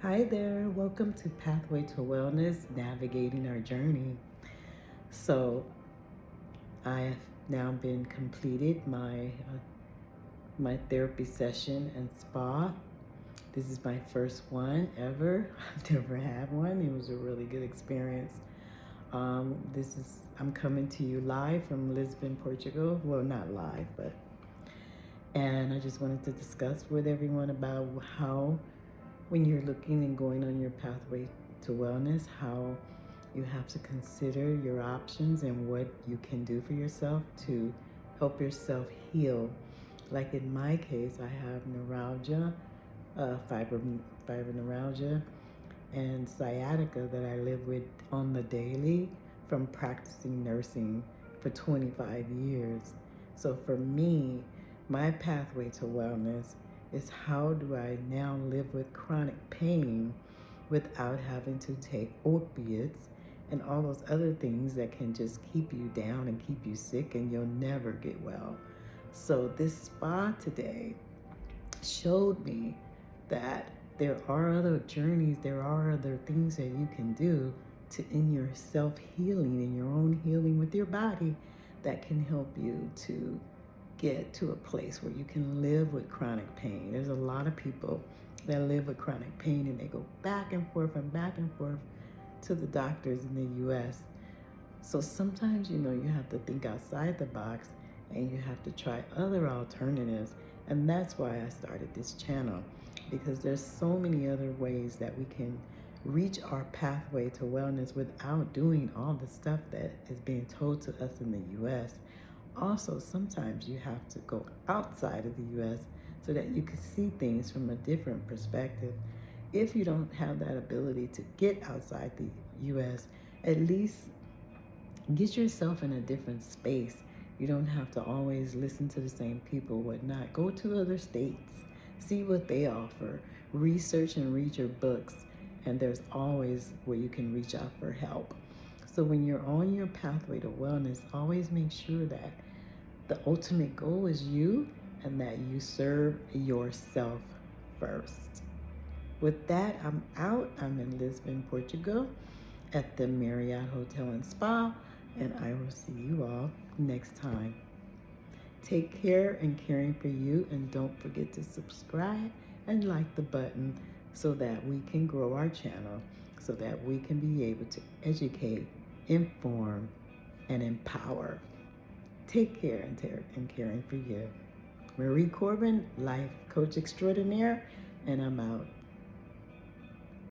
Hi there, welcome to Pathway to Wellness, Navigating Our Journey. So, I have now been completed my therapy session and spa. This is my first one ever. I've never had one. It was a really good experience. I'm coming to you live from Lisbon, Portugal. Well, not live, and I just wanted to discuss with everyone about how when you're looking and going on your pathway to wellness, how you have to consider your options and what you can do for yourself to help yourself heal. Like in my case, I have neuralgia, fibromyalgia, and sciatica that I live with on the daily from practicing nursing for 25 years. So for me, my pathway to wellness is how do I now live with chronic pain without having to take opiates and all those other things that can just keep you down and keep you sick and you'll never get well. So this spa today showed me that there are other journeys, there are other things that you can do to in your self-healing, in your own healing with your body that can help you to get to a place where you can live with chronic pain. There's a lot of people that live with chronic pain and they go back and forth to the doctors in the US. So sometimes, you have to think outside the box and you have to try other alternatives. And that's why I started this channel, because there's so many other ways that we can reach our pathway to wellness without doing all the stuff that is being told to us in the US. Also, sometimes you have to go outside of the US so that you can see things from a different perspective. If you don't have that ability to get outside the US, at least get yourself in a different space. You don't have to always listen to the same people, whatnot. Go to other states, see what they offer, research and read your books, and there's always where you can reach out for help. So when you're on your pathway to wellness, always make sure that the ultimate goal is you and that you serve yourself first. With that, I'm out. I'm in Lisbon, Portugal at the Marriott Hotel and Spa, and I will see you all next time. Take care and caring for you, and don't forget to subscribe and like the button so that we can grow our channel, so that we can be able to educate, inform, and empower. Take care and caring for you. Marie Corbin, Life Coach Extraordinaire, and I'm out.